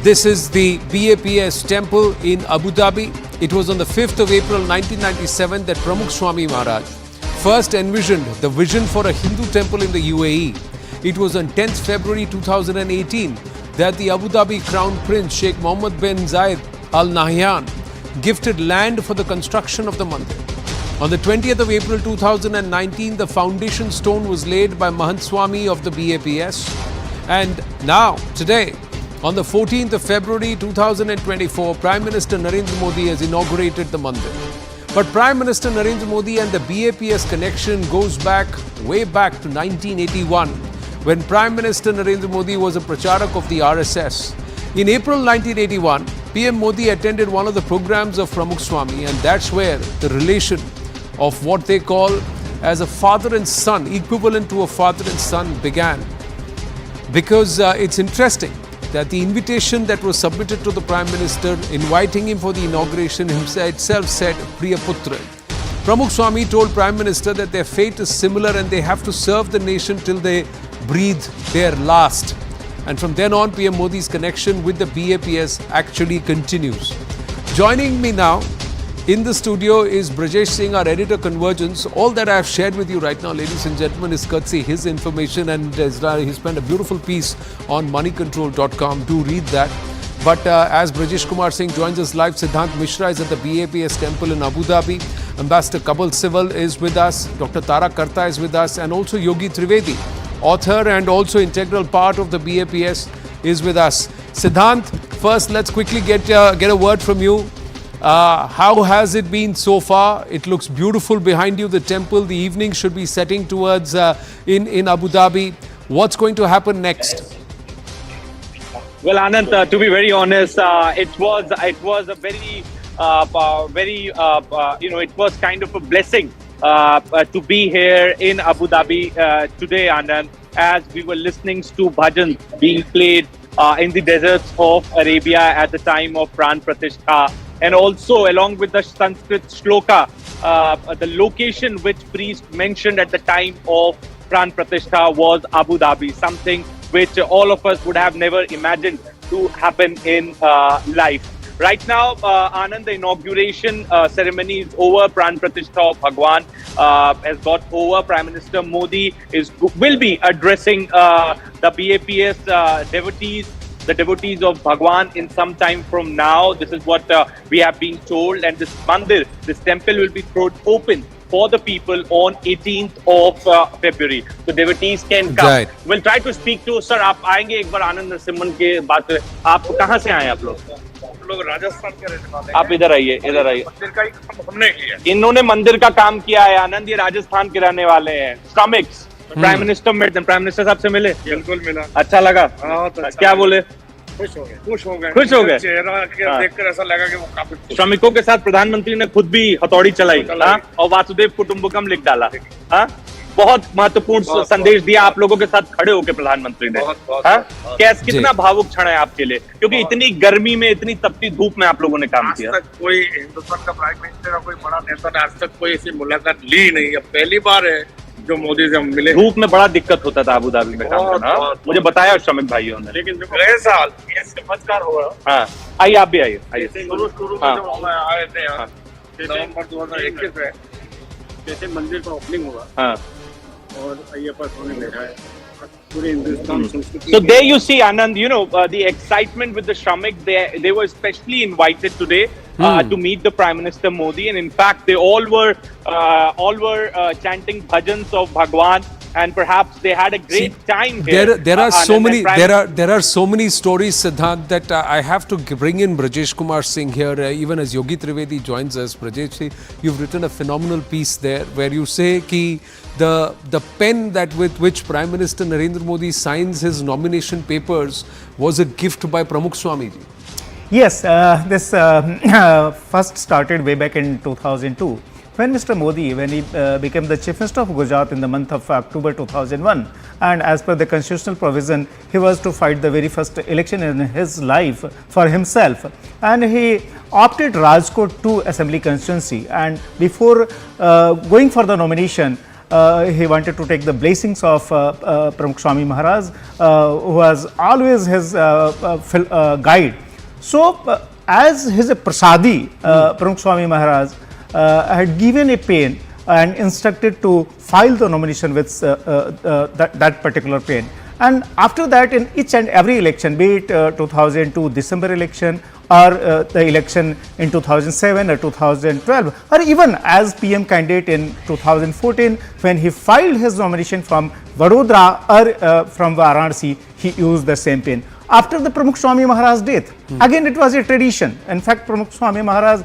This is the BAPS temple in Abu Dhabi. It was on the 5th of April 1997 that Pramukh Swami Maharaj first envisioned the vision for a Hindu temple in the UAE. It was on 10th February 2018 that the Abu Dhabi Crown Prince Sheikh Mohammed bin Zayed Al Nahyan gifted land for the construction of the mandir. On the 20th of April 2019, the foundation stone was laid by Mahant Swami of the BAPS. And now, today, on the 14th of February 2024, Prime Minister Narendra Modi has inaugurated the mandir. But Prime Minister Narendra Modi and the BAPS connection goes back, way back to 1981, when Prime Minister Narendra Modi was a pracharak of the RSS. In April 1981, PM Modi attended one of the programs of Pramukh Swami, and that's where the relation of what they call as a father and son, equivalent to a father and son, began. Because it's interesting that the invitation that was submitted to the Prime Minister inviting him for the inauguration itself said Priya Putra. Pramukh Swami told Prime Minister that their fate is similar and they have to serve the nation till they breathe their last. And from then on, PM Modi's connection with the BAPS actually continues. Joining me now in the studio is Brajesh Singh, our editor Convergence. All that I have shared with you right now, ladies and gentlemen, is courtesy his information, and he spent a beautiful piece on moneycontrol.com. Do read that. But as Brajesh Kumar Singh joins us live, Siddhant Mishra is at the BAPS temple in Abu Dhabi. Ambassador Kabul Sival is with us. Dr. Tara Karta is with us. And also Yogi Trivedi, author and also integral part of the BAPS, is with us. Siddhant, first let's quickly get a word from you. How has it been so far? It looks beautiful behind you, the temple. The evening should be setting towards in Abu Dhabi. What's going to happen next? Well, Anand, to be very honest, it was a very, it was kind of a blessing to be here in Abu Dhabi today, Anand, as we were listening to bhajans being played in the deserts of Arabia at the time of Pran Pratishtha. And also, along with the Sanskrit shloka, the location which priest mentioned at the time of Pran Pratishtha was Abu Dhabi, something which all of us would have never imagined to happen in life. Right now, Anand, the inauguration ceremony is over. Pran Pratishtha of Bhagwan has got over. Prime Minister Modi will be addressing the BAPS devotees, the devotees of Bhagwan, in some time from now. This is what we have been told. And this mandir, this temple, will be thrown open for the people on 18th of February. So devotees can come. Right. We'll try to speak to sir. आप आएंगे एक बार आनंद नरसिम्हन के बात. आप कहाँ से आए आप लोग? राजस्थान के रहने वाले हैं। आप इधर आइए, इधर आइए। मंदिर का ही काम हमने किया। इन्होंने मंदिर का काम किया है। आनंद, ये राजस्थान के रहने वाले हैं। श्रमिक्स प्राइम मिनिस्टर मिलते हैं। प्राइम मिनिस्टर साहब से मिले? बिल्कुल मिला। अच्छा लगा? क्या बोले? खुश हो गए। खुश हो गए। खुश हो गए। चेहरा देखकर ऐसा लगा कि वो काफी श्रमिकों के साथ प्रधानमंत्री ने खुद भी हथौड़ी चलाई और वासुदेव कुटुंबकम लिख डाला। बहुत महत्वपूर्ण संदेश दिया आप लोगों के साथ खड़े होकर प्रधानमंत्री ने। कैसे, कितना भावुक क्षण है आपके लिए, क्योंकि इतनी गर्मी में, इतनी तपती धूप में आप लोगों ने काम किया। आज तक कोई हिंदुस्तान का प्राइम मिनिस्टर का कोई बड़ा नेता ने आज तक कोई ऐसी मुलाकात ली नहीं। अब पहली बार है जो मोदी से हम मिले। धूप में बड़ा दिक्कत होता था अबू धाबी में काम करना, मुझे बताया श्रमिक भाइयों ने। लेकिन जो गए साल ये चमत्कार हुआ। हाँ, आइए आप भी आइए। शुरू में जब हम आए थे यहाँ नवंबर 2021 में, जैसे मंदिर का ओपनिंग हुआ। हाँ, और अय्यप्पा स्वामी बैठा है। So there you see, Anand, you know, the excitement with the Shramik. They were especially invited today to meet the Prime Minister Modi, and in fact, they all were chanting bhajans of Bhagwan, and perhaps they had a great time here. There are so many stories, Siddhant, that I have to bring in Brajesh Kumar Singh here, even as Yogi Trivedi joins us. Brajesh, you've written a phenomenal piece there where you say ki the pen that with which Prime Minister Narendra Modi signs his nomination papers was a gift by Pramukh Swami ji. Yes, this first started way back in 2002. When Mr. Modi, when he became the Chief Minister of Gujarat in the month of October 2001, and as per the constitutional provision, he was to fight the very first election in his life for himself, and he opted Rajkot 2 Assembly constituency, and before going for the nomination, he wanted to take the blessings of Pramukh Swami Maharaj, who was always his guide. So, as his prasadi, Pramukh Swami Maharaj had given a pen and instructed to file the nomination with that particular pen. And after that, in each and every election, be it 2002 December election or the election in 2007 or 2012, or even as PM candidate in 2014, when he filed his nomination from Vadodara or from Varanasi, he used the same pen. After the Pramukh Swami Maharaj death, again it was a tradition. In fact, Pramukh Swami Maharaj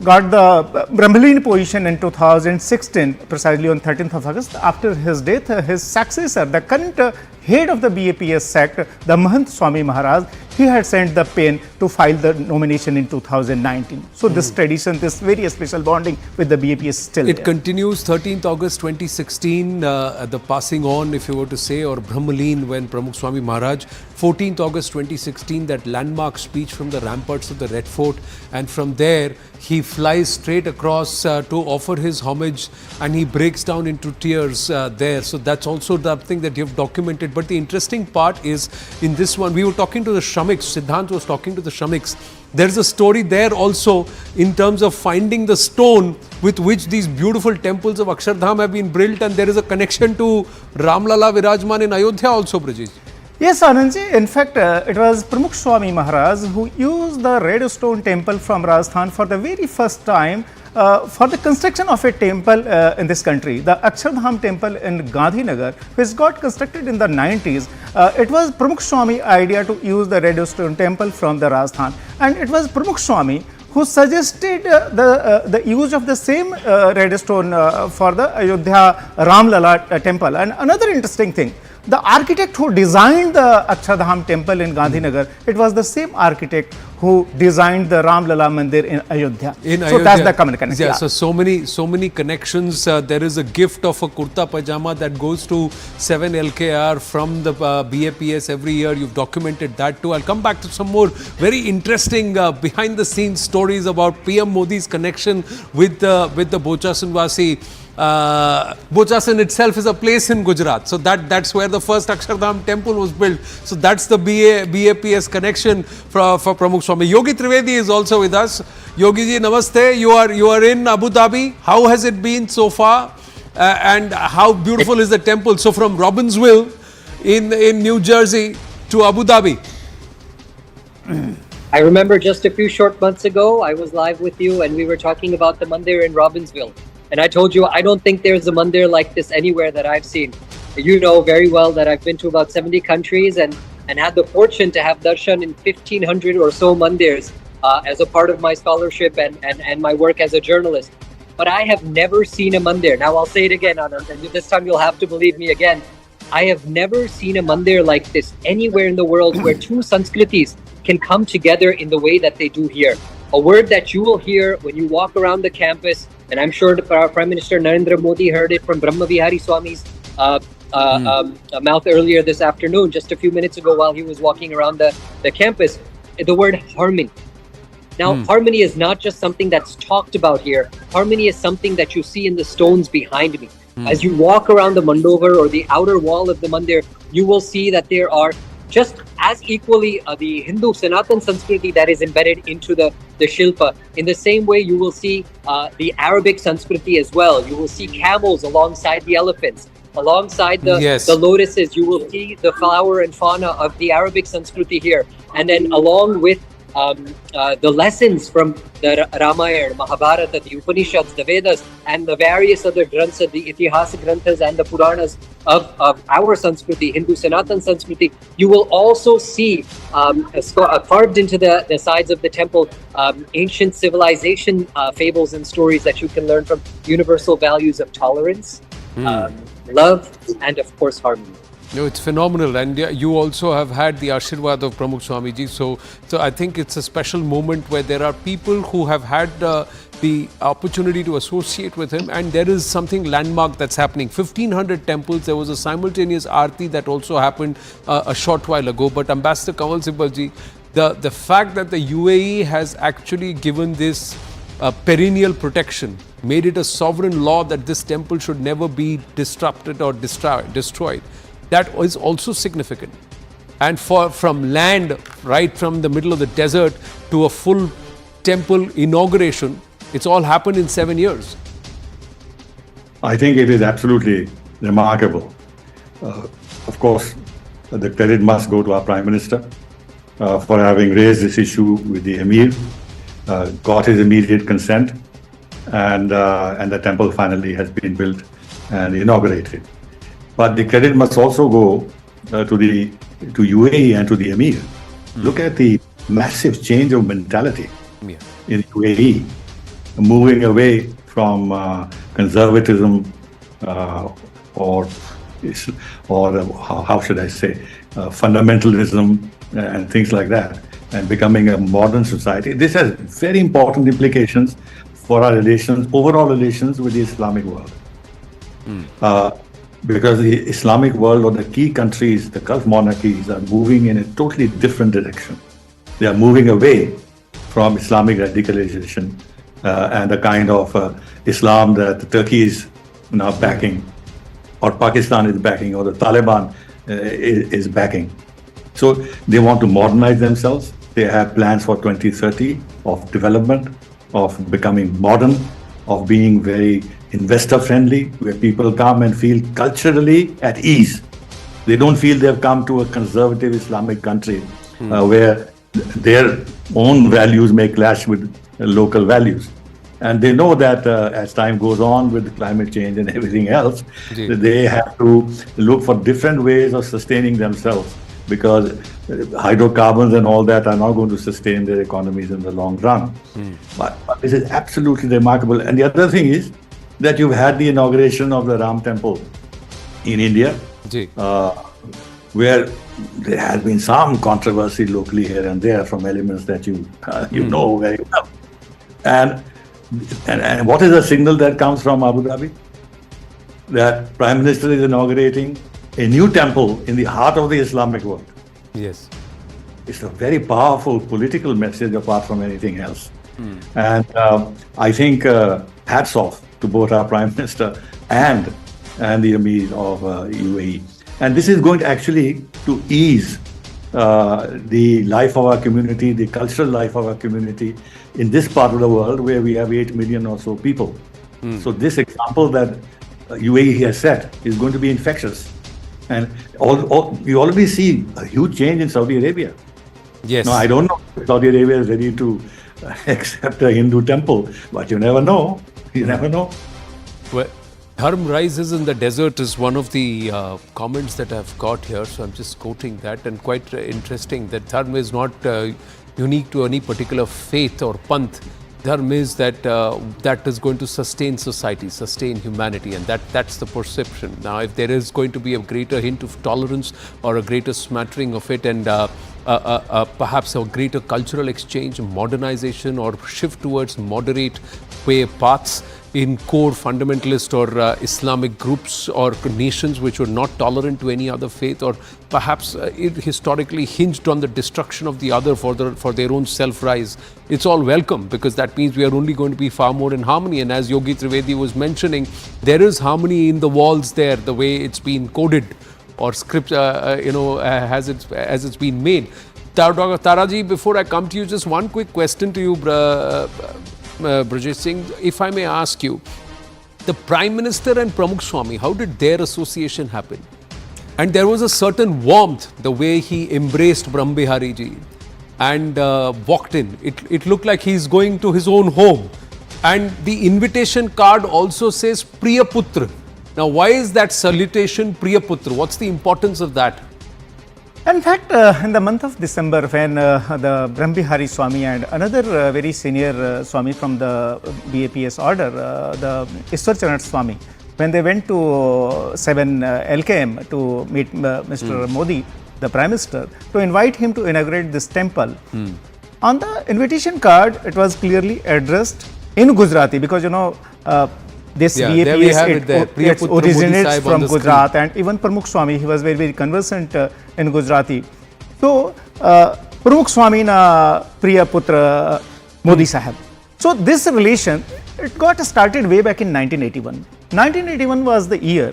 got the Brahmalin position in 2016, precisely on 13th of August. After his death, his successor, the current head of the BAPS sect, the Mahant Swami Maharaj, he had sent the pen to file the nomination in 2019. So this tradition, this very special bonding with the BAPS is still It there. continues 13th August 2016, the passing on, if you were to say, or Brahmalin when Pramukh Swami Maharaj. 14th August 2016, that landmark speech from the ramparts of the Red Fort, and from there he flies straight across to offer his homage, and he breaks down into tears there. So that's also the thing that you've documented. But the interesting part is, in this one, we were talking to the Shramiks, Siddhant was talking to the Shramiks. There's a story there also in terms of finding the stone with which these beautiful temples of Akshardham have been built, and there is a connection to Ramlala Virajman in Ayodhya also, Brajesh. Yes, Anandji. In fact, it was Pramukh Swami Maharaj who used the red stone temple from Rajasthan for the very first time for the construction of a temple in this country. The Akshardham temple in Gandhinagar, which got constructed in the 90s, it was Pramukh Swami idea to use the red stone temple from the Rajasthan. And it was Pramukh Swami who suggested the use of the same red stone for the Ayodhya Ramlala temple. And another interesting thing, the architect who designed the Akshardham temple in Gandhinagar, it was the same architect who designed the Ramlala Mandir in Ayodhya. So that's the common connection. Yeah, so many connections. There is a gift of a kurta pajama that goes to 7 LKR from the BAPS every year. You've documented that too. I'll come back to some more very interesting behind the scenes stories about PM Modi's connection with the Bochasan Vasi. Bochasan itself is a place in Gujarat. So that's where the first Akshardham temple was built. So that's the BAPS connection for Pramukh Swami. Yogi Trivedi is also with us. Yogi ji, namaste. You are in Abu Dhabi. How has it been so far? And how beautiful is the temple? So from Robbinsville in New Jersey to Abu Dhabi. I remember just a few short months ago, I was live with you and we were talking about the mandir in Robbinsville. And I told you, I don't think there's a mandir like this anywhere that I've seen. You know very well that I've been to about 70 countries and had the fortune to have darshan in 1,500 or so mandirs as a part of my scholarship and my work as a journalist. But I have never seen a mandir. Now I'll say it again, Anand, and this time you'll have to believe me again. I have never seen a mandir like this anywhere in the world where two Sanskritis can come together in the way that they do here. A word that you will hear when you walk around the campus, and I'm sure Prime Minister Narendra Modi heard it from Brahma Vihari Swami's mouth earlier this afternoon, just a few minutes ago while he was walking around the campus, the word harmony. Now, harmony is not just something that's talked about here. Harmony is something that you see in the stones behind me. As you walk around the mandover or the outer wall of the mandir, you will see that there are just as equally the Hindu Sanatan Sanskriti that is embedded into the Shilpa. In the same way, you will see the Arabic Sanskriti as well. You will see camels alongside the elephants. Alongside the lotuses, you will see the flower and fauna of the Arabic Sanskriti here. And then along with the lessons from the Ramayana, Mahabharata, the Upanishads, the Vedas, and the various other granthas, the Itihasa granthas and the Puranas of our Sanskriti, Hindu Sanatan Sanskriti, you will also see carved into the sides of the temple ancient civilization fables and stories that you can learn from universal values of tolerance, love, and of course harmony. No, it's phenomenal, and you also have had the Ashirwad of Pramukh Swamiji. So I think it's a special moment where there are people who have had the opportunity to associate with him, and there is something landmark that's happening. 1,500 temples. There was a simultaneous aarti that also happened a short while ago. But Ambassador Kanwal Sibbalji, the fact that the UAE has actually given this perennial protection made it a sovereign law that this temple should never be disrupted or destroyed. That is also significant. And from land, right from the middle of the desert to a full temple inauguration, it's all happened in 7 years. I think it is absolutely remarkable. Of course, the credit must go to our Prime Minister for having raised this issue with the Emir, got his immediate consent, and the temple finally has been built and inaugurated. But the credit must also go to UAE and to the Emir. Look at the massive change of mentality in UAE, moving away from conservatism or how should I say, fundamentalism and things like that, and becoming a modern society. This has very important implications for our relations, overall relations with the Islamic world. Because the Islamic world or the key countries, the Gulf monarchies, are moving in a totally different direction. They are moving away from Islamic radicalization and the kind of Islam that Turkey is now backing, or Pakistan is backing, or the Taliban is backing. So they want to modernize themselves. They have plans for 2030 of development, of becoming modern, of being very investor friendly, where people come and feel culturally at ease. They don't feel they've come to a conservative Islamic country where their own values may clash with local values. And they know that as time goes on with climate change and everything else, they have to look for different ways of sustaining themselves, because hydrocarbons and all that are not going to sustain their economies in the long run. But this is absolutely remarkable. And the other thing is that you've had the inauguration of the Ram Temple in India, where there has been some controversy locally here and there from elements that you know very well. And what is the signal that comes from Abu Dhabi? That Prime Minister is inaugurating a new temple in the heart of the Islamic world. Yes. It's a very powerful political message apart from anything else. And I think hats off to both our Prime Minister and the Emir of UAE. And this is going to actually to ease the life of our community, the cultural life of our community in this part of the world where we have 8 million or so people. So this example that UAE has set is going to be infectious. And we already see a huge change in Saudi Arabia. Yes. Now, I don't know if Saudi Arabia is ready to accept a Hindu temple, but you never know. You never know. Well, Dharm rises in the desert is one of the comments that I've got here. So I'm just quoting that, and quite interesting that Dharm is not unique to any particular faith or panth. Dharm is that that is going to sustain society, sustain humanity, and that's the perception. Now, if there is going to be a greater hint of tolerance or a greater smattering of it, and perhaps a greater cultural exchange, modernization, or shift towards moderate way paths in core fundamentalist or Islamic groups or nations which were not tolerant to any other faith, or perhaps it historically hinged on the destruction of the other for their own self-rise. It's all welcome, because that means we are only going to be far more in harmony. And as Yogi Trivedi was mentioning, there is harmony in the walls there, the way it's been coded or script, as it's been made. Taraji, before I come to you, just one quick question to you, Brajesh Singh, if I may ask you, the Prime Minister and Pramukh Swami, how did their association happen? And there was a certain warmth, the way he embraced Brahm Bihari ji and walked in. It looked like he's going to his own home. And the invitation card also says Priya Putra. Now, why is that salutation Priya Putra? What's the importance of that? In fact, in the month of December, when the Brahm Bihari Swami and another very senior Swami from the BAPS order, the Ishwar Charan Swami, when they went to 7 LKM to meet Mr. Modi, the Prime Minister, to invite him to inaugurate this temple, on the invitation card, it was clearly addressed in Gujarati, because this BAPS, it originates from Gujarat, and even Pramukh Swami, he was very, very conversant in Gujarati. So, Pramukh Swami na Priya Putra Modi Sahab. So, this relation it got started way back in 1981. 1981 was the year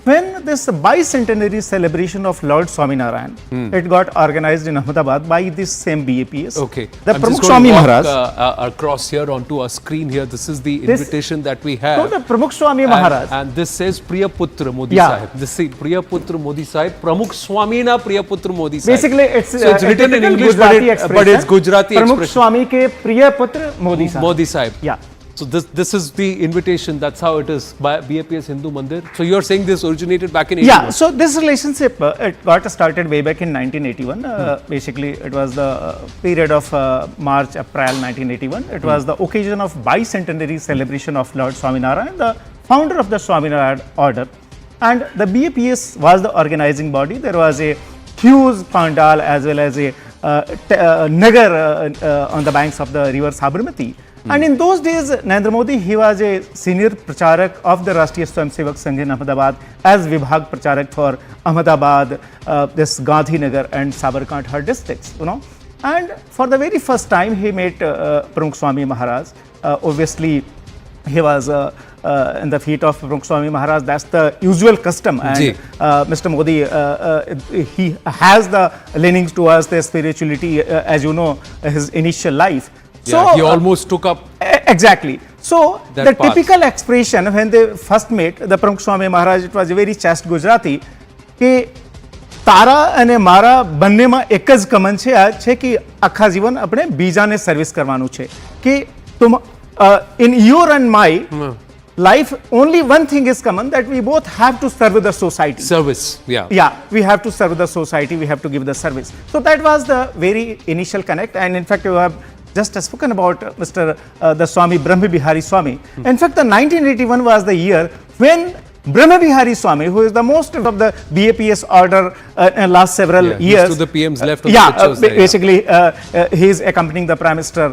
when this bicentenary celebration of Lord Swaminarayan, it got organized in Ahmedabad by this same BAPS. Okay. The I'm Pramukh just going Swami to walk, Maharaj. across here onto our screen here. This is the invitation that we have. So the Pramukh Swami Maharaj. And this says Priya Putra Modi Yeah. Sahib. This is Priya Putra Modi Sahib. Pramukh Swami na Priya Putra Modi Sahib. Basically, it's so it's written in English, but it's Gujarati Pramukh expression. Swami ke Priya Putra Modi Sahib. Modi Sahib. Yeah. So this is the invitation. That's how it is by BAPS Hindu Mandir. So you're saying this originated back in 81? Yeah, so this relationship, it got started way back in 1981. Basically, it was the period of March, April 1981. It was the occasion of bicentenary celebration of Lord Swaminarayan, the founder of the Swaminarayan order. And the BAPS was the organizing body. There was a huge pandal as well as a nagar on the banks of the river Sabarmati. And in those days, Narendra Modi, he was a senior pracharak of the Rashtriya Swayamsevak Sangh in Ahmedabad as Vibhag pracharak for Ahmedabad, this Gandhinagar and Sabarkantha districts, you know. And for the very first time, he met Pramukh Swami Maharaj. Obviously, he was in the feet of Pramukh Swami Maharaj. That's the usual custom. And Mr. Modi, he has the leanings towards the spirituality, as you know, his initial life. Yeah, So he almost took up exactly. So that the path. typical expression when they first met the Pramukh Swami Maharaj, it was a very chaste Gujarati કે તારા અને મારા બંનેમાં એક જ come on છે કે આખા જીવન આપણે બીજાને સર્વિસ કરવાનું છે કે તુમ in your and my life only one thing is common, that we both have to serve the society. Service, yeah. Yeah, we have to serve the society, we have to give the service. So that was the very initial connect, and in fact you have just spoken about Mr. The Swami Brahma Bihari Swami. In fact, the 1981 was the year when Brahma Bihari Swami, who is the most of the BAPS order in last several years. He's to the PM's left of the pictures there, basically he is accompanying the Prime Minister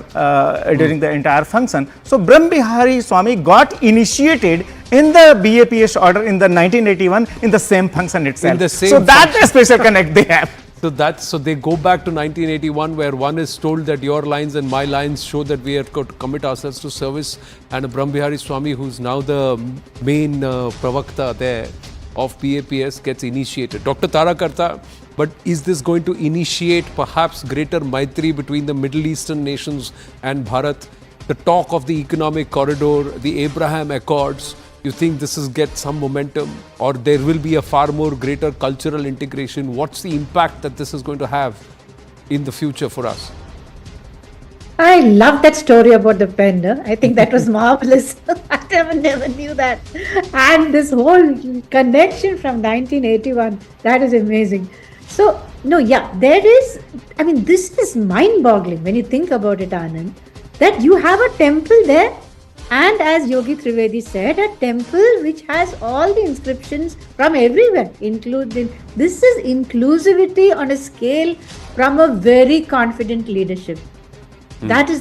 during the entire function. So Brahma Bihari Swami got initiated in the BAPS order in the 1981 in the same function itself. In the same so that's a special connect they have. So they go back to 1981, where one is told that your lines and my lines show that we have got to commit ourselves to service, and Brahma Bihari Swami, who's now the main pravakta there of BAPS, gets initiated. Dr. Tara Karta, but is this going to initiate perhaps greater maitri between the Middle Eastern nations and Bharat? The talk of the economic corridor, the Abraham Accords, you think this is get some momentum, or there will be a far more greater cultural integration? What's the impact that this is going to have in the future for us? I love that story about the pen. I think that was marvelous. I never knew that. And this whole connection from 1981, that is amazing. So, no, yeah, there is, I mean, this is mind-boggling when you think about it, Anand, that you have a temple there. And as Yogi Trivedi said, a temple which has all the inscriptions from everywhere, including, this is inclusivity on a scale from a very confident leadership. That is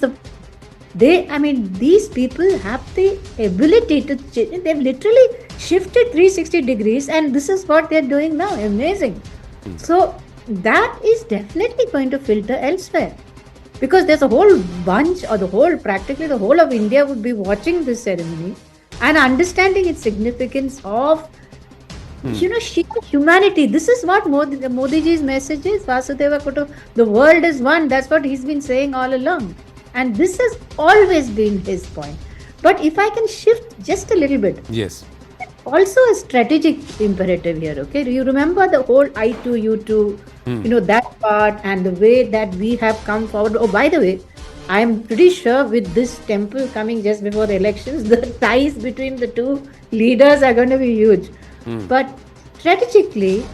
these people have the ability to, they've literally shifted 360 degrees, and this is what they're doing now. Amazing. So that is definitely going to filter elsewhere. Because there's a whole bunch, or practically the whole of India would be watching this ceremony and understanding its significance of, sheer humanity. This is what Modiji's message is. Vasudeva Kutu, the world is one. That's what he's been saying all along. And this has always been his point. But if I can shift just a little bit. Yes. Also a strategic imperative here, okay? You remember the whole I2, U2, that part, and the way that we have come forward. Oh, by the way, I am pretty sure with this temple coming just before the elections, the ties between the two leaders are going to be huge. But strategically,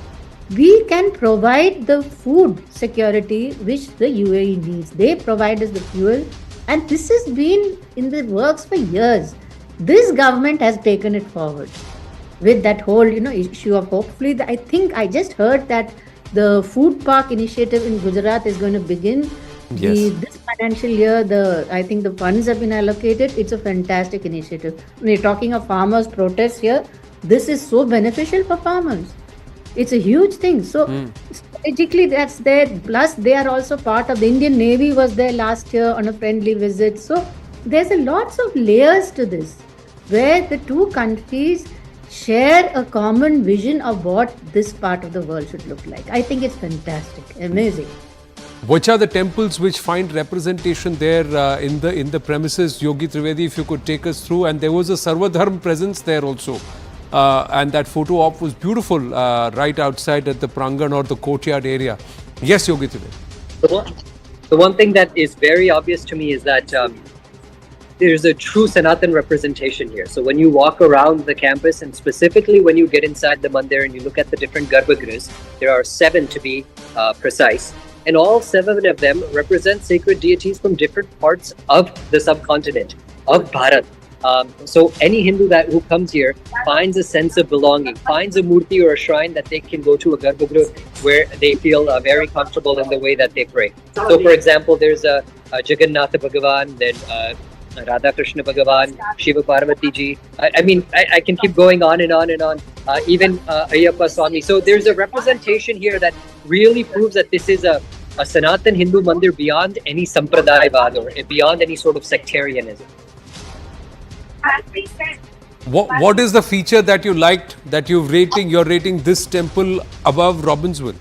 we can provide the food security which the UAE needs. They provide us the fuel, and this has been in the works for years. This government has taken it forward with that whole, issue of, hopefully, I think I just heard that the food park initiative in Gujarat is going to begin. Yes. This financial year, I think the funds have been allocated. It's a fantastic initiative. We're talking of farmers' protests here. This is so beneficial for farmers. It's a huge thing. So strategically, that's there. Plus, they are also part of the Indian Navy was there last year on a friendly visit. So there's a lots of layers to this, where the two countries share a common vision of what this part of the world should look like. I think it's fantastic, amazing. Which are the temples which find representation there in the premises? Yogi Trivedi, if you could take us through. And there was a Sarvadharm presence there also. And that photo op was beautiful right outside at the Prangan or the courtyard area. Yes, Yogi Trivedi. The one thing that is very obvious to me is that there's a true Sanatan representation here. So when you walk around the campus, and specifically when you get inside the mandir and you look at the different garbhagritas, there are 7 to be precise. And all 7 of them represent sacred deities from different parts of the subcontinent, of Bharat. So any Hindu who comes here finds a sense of belonging, finds a murti or a shrine that they can go to, a garbhagriha, where they feel very comfortable in the way that they pray. So for example, there's a Jagannatha Bhagavan, then Radha Krishna Bhagavan, Shiva Parvati Ji. I can keep going on and on and on. Even Ayyappa Swami. So there's a representation here that really proves that this is a Sanatan Hindu mandir beyond any sampradayavad or beyond any sort of sectarianism. What is the feature that you liked, that you're rating this temple above Robbinsville?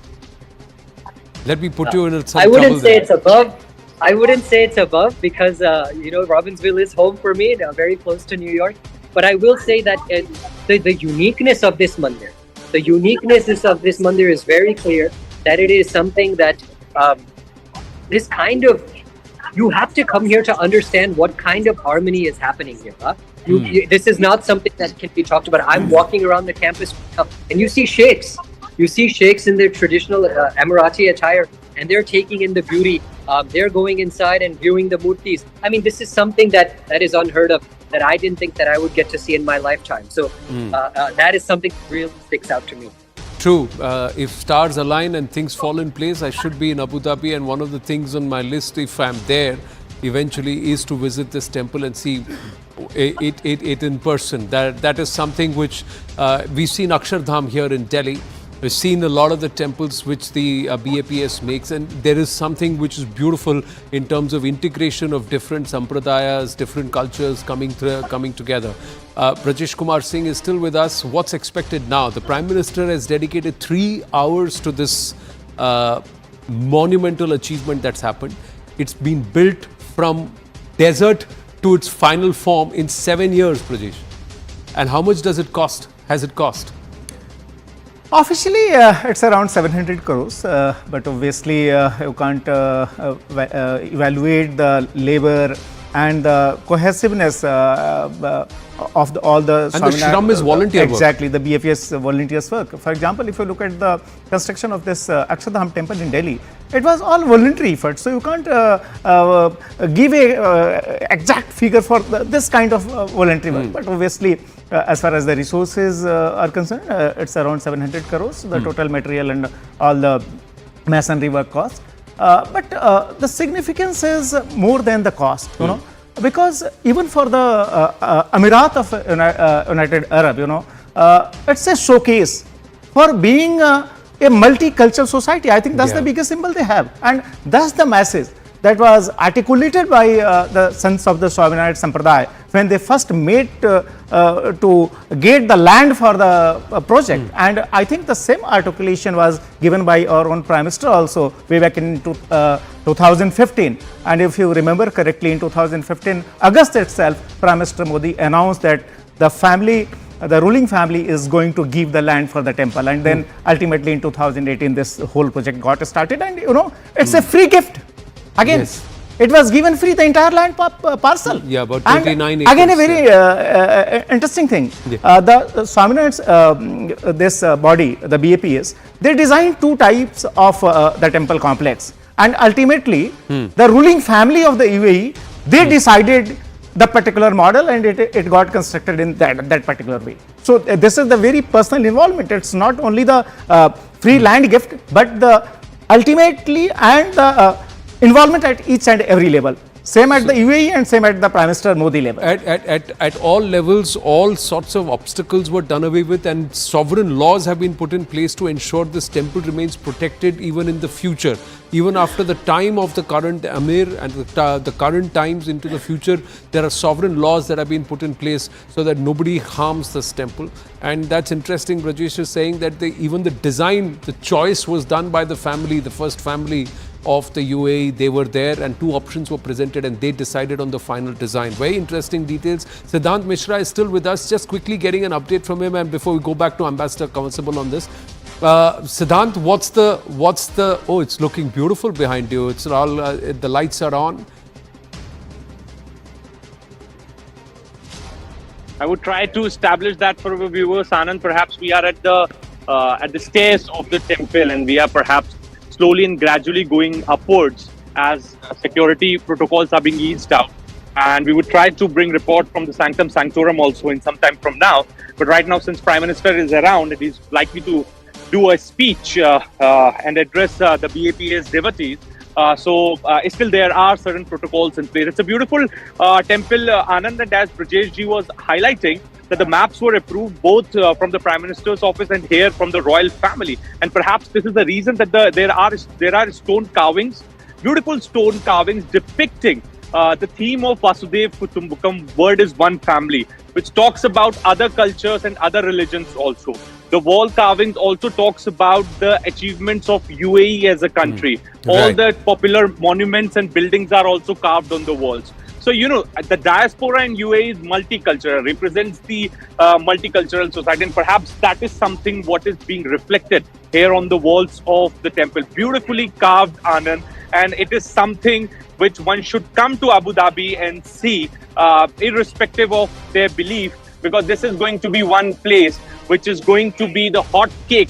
Let me put you in some I wouldn't trouble say there. it's above. I wouldn't say it's above because, Robbinsville is home for me, very close to New York. But I will say that the uniqueness of this mandir, is very clear, that it is something that this kind of, you have to come here to understand what kind of harmony is happening here. Huh? This is not something that can be talked about. I'm walking around the campus and you see sheikhs. You see sheikhs in their traditional Emirati attire, and they're taking in the beauty. They're going inside and viewing the murtis. I mean, this is something that is unheard of, that I didn't think that I would get to see in my lifetime. So that is something that really sticks out to me. True. If stars align and things fall in place, I should be in Abu Dhabi. And one of the things on my list, if I'm there, eventually is to visit this temple and see it in person. That is something which we've seen Akshardham here in Delhi. We've seen a lot of the temples which the BAPS makes, and there is something which is beautiful in terms of integration of different sampradayas, different cultures coming together. Brajesh Kumar Singh is still with us. What's expected now? The Prime Minister has dedicated 3 hours to this monumental achievement that's happened. It's been built from desert to its final form in 7 years, Brajesh. And how much has it cost? Officially, it's around 700 crores, but obviously you can't evaluate the labor and the cohesiveness of all the... And the Shram is volunteer work. Exactly, the BAPS volunteers work. For example, if you look at the construction of this Akshardham temple in Delhi, it was all voluntary effort. So you can't give a exact figure for this kind of voluntary work. But obviously, as far as the resources are concerned, it's around 700 crores, the total material and all the masonry work cost. But the significance is more than the cost, you know, because even for the Emirat of United Arab, it's a showcase for being a multicultural society. I think that's the biggest symbol they have, and that's the message that was articulated by the sons of the Swaminarayan Sampradaya when they first met to get the land for the project. And I think the same articulation was given by our own Prime Minister also way back in 2015. And if you remember correctly, in 2015, August itself, Prime Minister Modi announced that the ruling family is going to give the land for the temple. And then ultimately in 2018, this whole project got started. And it's a free gift. Again, it was given free, the entire land parcel. Yeah, about 29 acres. Again, a very interesting thing. The Swaminarayan, this body, the BAPS, they designed 2 types of the temple complex. And ultimately, the ruling family of the UAE, they decided the particular model, and it got constructed in that particular way. So this is the very personal involvement. It's not only the free land gift, but the ultimately and the involvement at each and every level. Same at the UAE and same at the Prime Minister Modi level. At all levels, all sorts of obstacles were done away with, and sovereign laws have been put in place to ensure this temple remains protected even in the future. even after the time of the current Amir and the current times into the future, there are sovereign laws that have been put in place so that nobody harms this temple. And that's interesting. Brajesh is saying that even the design, the choice was done by the family, the first family of the UAE. They were there and two options were presented and they decided on the final design. Very interesting details. Siddhant Mishra is still with us. Just quickly getting an update from him, and before we go back to Ambassador Constable on this. Siddhant, what's the, oh, it's looking beautiful behind you. It's all, the lights are on. I would try to establish that for our viewers, Anand. Perhaps we are at the stairs of the temple, and we are perhaps slowly and gradually going upwards as security protocols are being eased out. And we would try to bring report from the Sanctum Sanctorum also in some time from now. But right now, since Prime Minister is around, he is likely to do a speech and address the BAPS devotees. So still there are certain protocols in place. It's a beautiful temple, Anand, and as Brajesh ji was highlighting, that the maps were approved both from the Prime Minister's office and here from the royal family. And perhaps this is the reason that there are stone carvings, beautiful stone carvings depicting the theme of Vasudev Kutumbakam, word is one family, which talks about other cultures and other religions also. The wall carvings also talks about the achievements of UAE as a country. All the popular monuments and buildings are also carved on the walls. So, you know, the diaspora in UAE is multicultural, represents the multicultural society. And perhaps that is something what is being reflected here on the walls of the temple. Beautifully carved, Anand. And it is something which one should come to Abu Dhabi and see, irrespective of their belief, because this is going to be one place which is going to be the hot cake,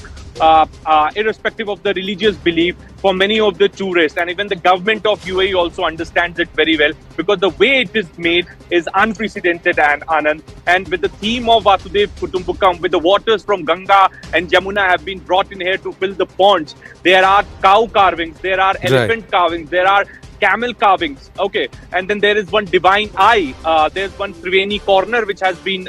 irrespective of the religious belief, for many of the tourists. And even the government of UAE also understands it very well, because the way it is made is unprecedented, and Anand. And with the theme of Vasudev Kutumbakam, with the waters from Ganga and Jamuna have been brought in here to fill the ponds. There are cow carvings, there are elephant carvings, there are camel carvings, okay, and then there is one divine eye. There's one Triveni corner which has been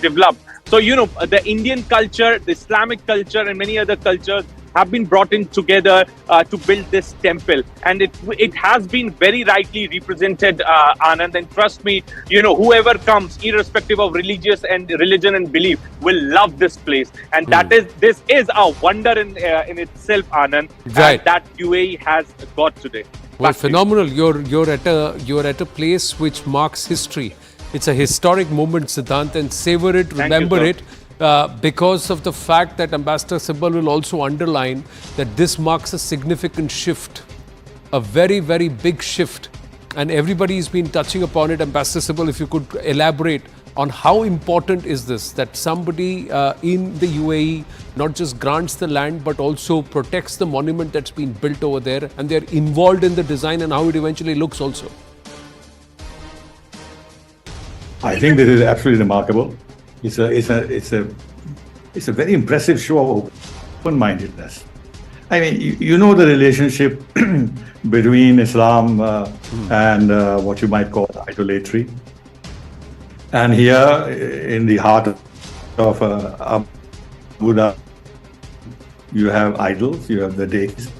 developed. So, you know, the Indian culture, the Islamic culture, and many other cultures have been brought in together to build this temple, and it has been very rightly represented, Anand. And trust me, you know, whoever comes, irrespective of religion and belief, will love this place. And this is a wonder in itself, Anand, that UAE has got today. Well, phenomenal. You're at a place which marks history. It's a historic moment, Siddhant, and savor it, remember it, because of the fact that Ambassador Sibbal will also underline that this marks a significant shift, a very, very big shift. And everybody's been touching upon it. Ambassador Sibbal, if you could elaborate on how important is this, that somebody in the UAE not just grants the land but also protects the monument that's been built over there, and they're involved in the design and how it eventually looks also. I think this is absolutely remarkable. It's a very impressive show of open-mindedness. I mean, you know the relationship between Islam and what you might call idolatry. And here, in the heart of Abu Dhabi, you have idols, you have the deities,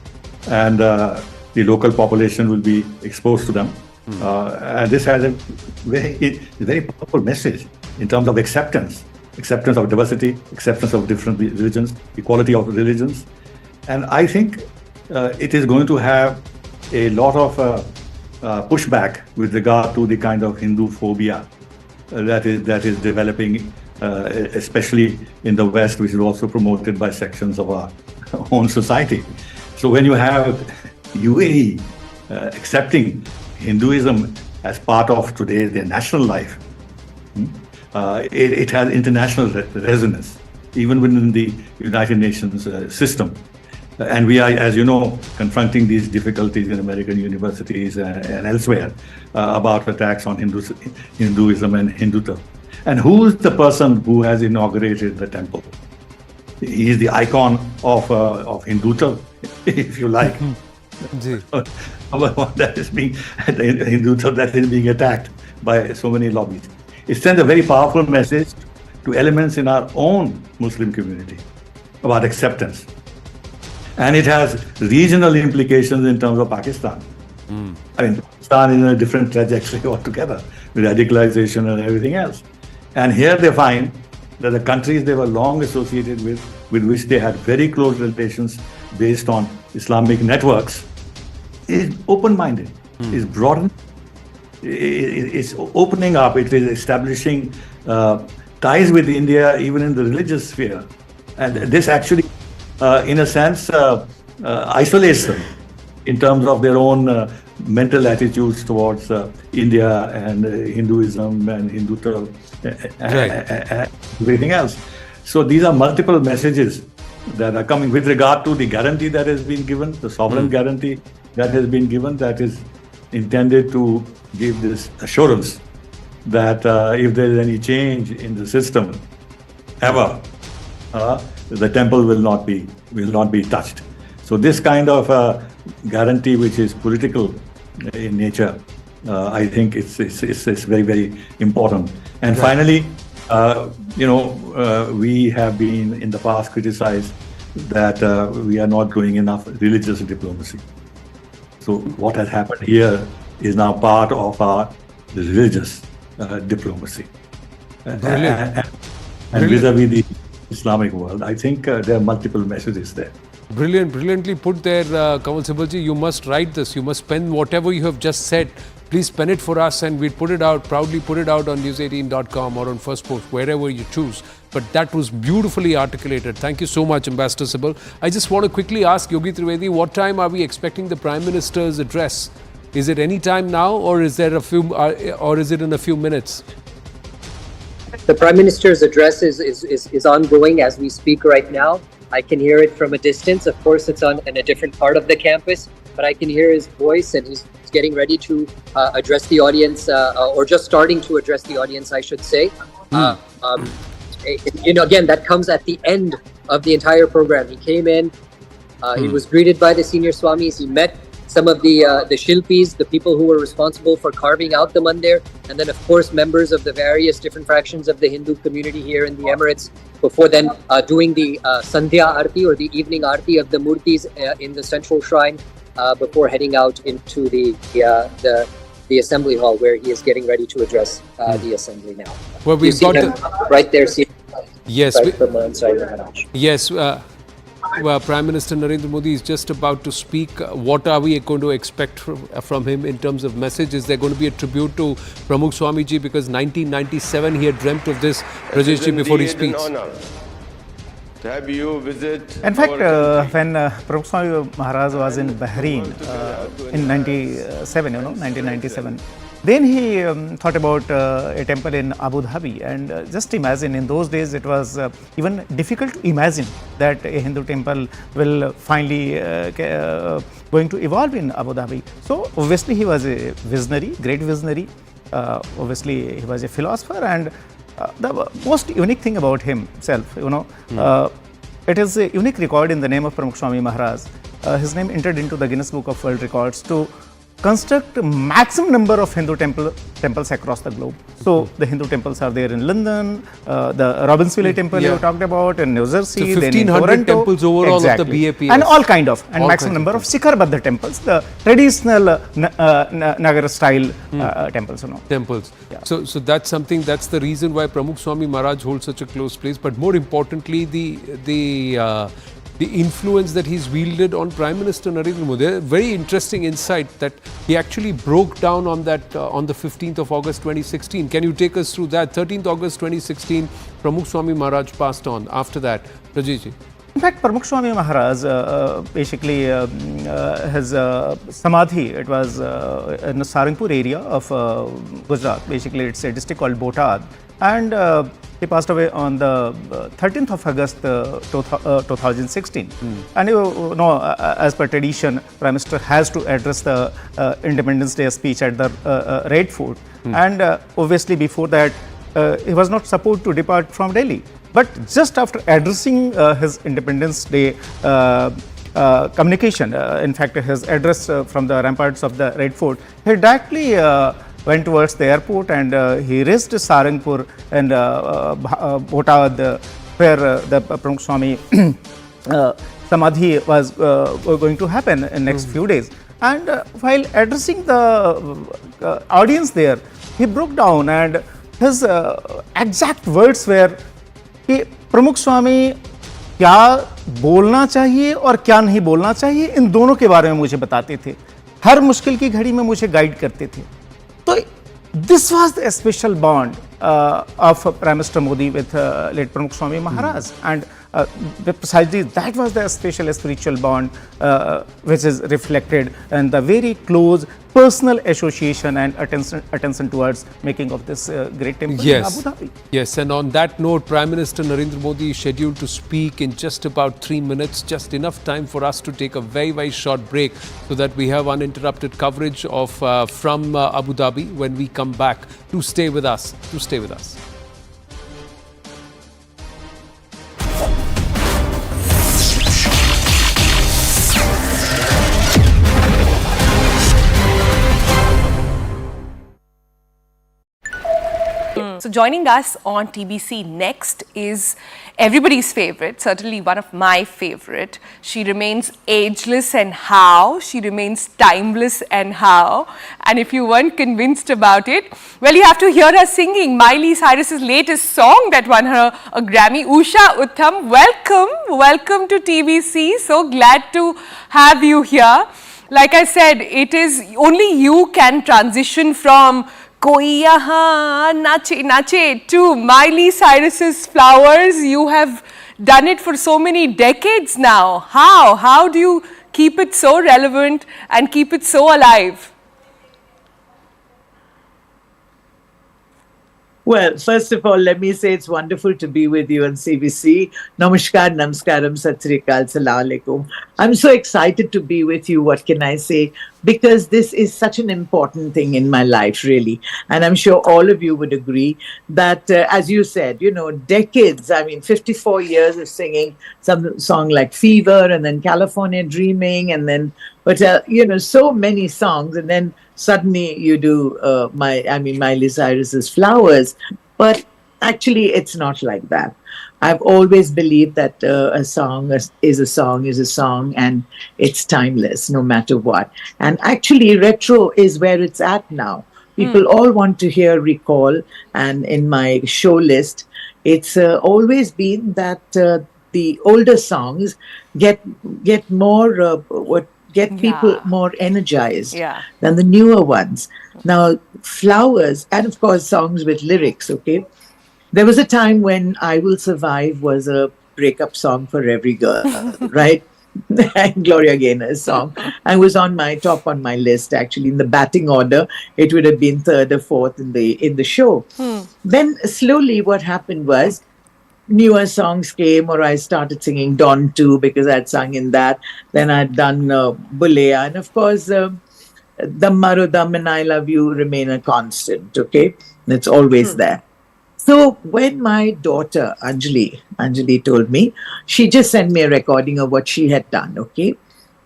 and the local population will be exposed to them. And this has a very powerful message in terms of acceptance of diversity, acceptance of different religions, equality of religions. And I think it is going to have a lot of pushback with regard to the kind of Hindu phobia that is developing, especially in the West, which is also promoted by sections of our own society. So when you have UAE accepting Hinduism as part of today's their national life, it has international resonance, even within the United Nations system. And we are, as you know, confronting these difficulties in American universities and elsewhere about attacks on Hinduism and Hindutva. And who is the person who has inaugurated the temple? He is the icon of Hindutva, if you like. That is being Hindutva that is being attacked by so many lobbies. It sends a very powerful message to elements in our own Muslim community about acceptance. And it has regional implications in terms of Pakistan. I mean, Pakistan is in a different trajectory altogether with radicalization and everything else. And here they find that the countries they were long associated with which they had very close relations based on Islamic networks, is open-minded, is broadened, is opening up, it is establishing ties with India even in the religious sphere. And this actually, in a sense, isolates them in terms of their own mental attitudes towards India and Hinduism and Hindutva and everything else. So these are multiple messages that are coming with regard to the guarantee that has been given, the sovereign guarantee that has been given, that is intended to give this assurance that if there is any change in the system ever, the temple will not be touched. So this kind of guarantee, which is political in nature, I think it's very, very important. And finally, we have been in the past criticized that we are not doing enough religious diplomacy. So what has happened here is now part of our religious diplomacy. And vis-a-vis the Islamic world, I think there are multiple messages there. Brilliantly put there, Kamal Sibalji. You must write this. You must pen whatever you have just said. Please pen it for us, and we'd proudly put it out on news18.com or on First Post, wherever you choose. But that was beautifully articulated. Thank you so much, Ambassador Sibal. I just want to quickly ask Yogi Trivedi, what time are we expecting the Prime Minister's address? Is it any time now, or is there or is it in a few minutes? The Prime Minister's address is ongoing as we speak right now. I can hear it from a distance. Of course, it's in a different part of the campus, but I can hear his voice, and he's getting ready to address the audience, or just starting to address the audience, I should say. Again, that comes at the end of the entire program. He came in, he was greeted by the senior Swamis, he met some of the Shilpis, the people who were responsible for carving out the mandir, and then of course members of the various different fractions of the Hindu community here in the Emirates, before then doing the Sandhya Aarti, or the evening Aarti of the Murtis in the central shrine, before heading out into the assembly hall, where he is getting ready to address the assembly now. Well, we've got right there. Yes, yes. Prime Minister Narendra Modi is just about to speak. What are we going to expect from him in terms of message? Is there going to be a tribute to Pramukh Swamiji, because 1997 he had dreamt of this, Rajeshji, before he speaks? Have you visit? In fact, when Pramukh Swami Maharaj was in Bahrain in 1997, then he thought about a temple in Abu Dhabi, and just imagine, in those days it was even difficult to imagine that a Hindu temple will finally going to evolve in Abu Dhabi. So obviously he was a visionary, great visionary. Obviously he was a philosopher, and the most unique thing about himself, it is a unique record in the name of Pramukh Swami Maharaj. His name entered into the Guinness Book of World Records to construct maximum number of Hindu temples across the globe. So the Hindu temples are there in London, the Robbinsville temple you talked about, in New Jersey, so 1,500 temples overall of the BAPS. And maximum number of Sikhar Baddha temples, the traditional Nagar style temples. Temples. Yeah. So that's something, that's the reason why Pramukh Swami Maharaj holds such a close place. But more importantly, the influence that he's wielded on Prime Minister Narendra Modi. A very interesting insight that he actually broke down on that on the 15th of August 2016. Can you take us through that? 13th August 2016, Pramukh Swami Maharaj passed on. After that, Rajeshji. In fact, Pramukh Swami Maharaj, basically his Samadhi, it was in the Saranpur area of Gujarat. Basically, it's a district called Botad. And he passed away on the 13th of August 2016. And as per tradition, Prime Minister has to address the Independence Day speech at the Red Fort. And obviously before that, he was not supposed to depart from Delhi. But just after addressing his Independence Day communication, in fact his address from the ramparts of the Red Fort, he directly went towards the airport, and he reached Saranpur and Botad, where the Pramukh Swami Samadhi was going to happen in next few days. And while addressing the audience there, he broke down, and his exact words were कि प्रमुख स्वामी क्या बोलना चाहिए और क्या नहीं बोलना चाहिए, इन दोनों के बारे में मुझे बताते थे, हर मुश्किल की घड़ी में मुझे गाइड करते थे. तो this was the special bond of Prime Minister Modi with late Pramukh Swami Maharaj, and precisely that was the special spiritual bond which is reflected in the very close personal association and attention towards making of this great temple in Abu Dhabi. Yes, and on that note, Prime Minister Narendra Modi is scheduled to speak in just about 3 minutes, just enough time for us to take a very, very short break so that we have uninterrupted coverage of from Abu Dhabi when we come back. To stay with us, So joining us on TBC next is everybody's favorite, certainly one of my favorite. She remains ageless and how, she remains timeless and how. And if you weren't convinced about it, well, you have to hear her singing Miley Cyrus's latest song that won her a Grammy. Usha Uttam, welcome to TBC. So glad to have you here. Like I said, it is only you can transition from Koi Yahan Nache Nache to Miley Cyrus's Flowers. You have done it for so many decades now. How do you keep it so relevant and keep it so alive? Well, first of all, let me say it's wonderful to be with you on CBC. Namaskar, namaskaram, sat sri akal, salam alaikum. I'm so excited to be with you. What can I say? Because this is such an important thing in my life, really. And I'm sure all of you would agree that, as you said, decades, 54 years of singing some song like Fever, and then California Dreaming, and then, so many songs. And then suddenly you do Miley Cyrus's Flowers. But actually, it's not like that. I've always believed that a song is a song, and it's timeless no matter what. And actually, retro is where it's at now. People all want to hear recall, and in my show list, it's always been that the older songs get more people more energized than the newer ones. Now, Flowers, and of course songs with lyrics, okay? There was a time when I Will Survive was a breakup song for every girl, right? Gloria Gaynor's song. I was on my list, actually, in the batting order. It would have been third or fourth in the show. Then slowly what happened was newer songs came, or I started singing Dawn 2 because I'd sung in that. Then I'd done Bulea. And of course, Dam Maro Dam and I Love You remain a constant, okay? And it's always there. So when my daughter, Anjali told me, she just sent me a recording of what she had done, okay,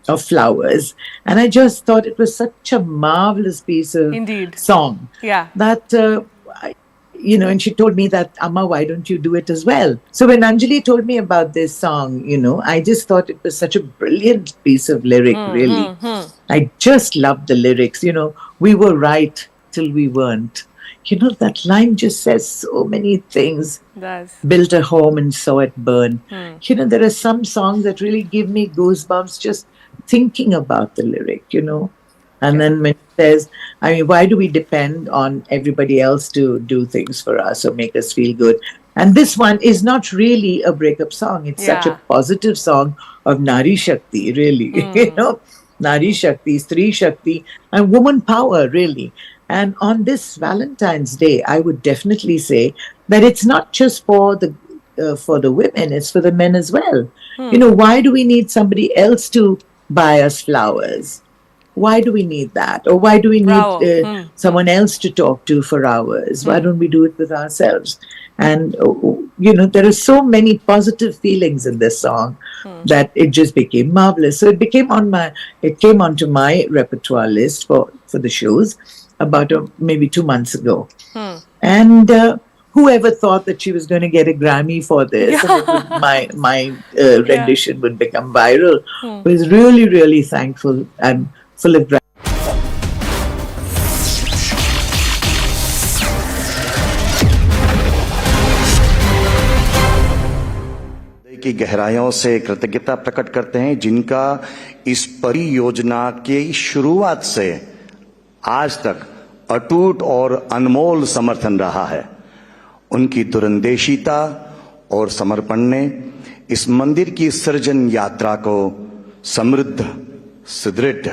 of Flowers. And I just thought it was such a marvelous piece of song. Yeah. That, and she told me that, Amma, why don't you do it as well? So when Anjali told me about this song, I just thought it was such a brilliant piece of lyric, really. I just loved the lyrics. We were right till we weren't. That line just says so many things. Built a home and saw it burn. There are some songs that really give me goosebumps just thinking about the lyric, And then when it says, why do we depend on everybody else to do things for us or make us feel good? And this one is not really a breakup song. It's such a positive song of Nari Shakti, really. Nari Shakti, Stri Shakti, and woman power, really. And on this Valentine's Day, I would definitely say that it's not just for the women, it's for the men as well. Why do we need somebody else to buy us flowers? Why do we need that? Or why do we need someone else to talk to for hours? Why don't we do it with ourselves? And, there are so many positive feelings in this song that it just became marvelous. So it came onto my repertoire list for the shows about maybe 2 months ago. And whoever thought that she was going to get a Grammy for this? And it would, my rendition would become viral. I was really, really thankful and full of gratitude. की गहराइयों से कृतज्ञता प्रकट करते हैं जिनका इस परियोजना की शुरुआत से आज तक अटूट और अनमोल समर्थन रहा है। उनकी दूरंदेशिता और समर्पण ने इस मंदिर की सृजन यात्रा को समृद्ध, सुदृढ़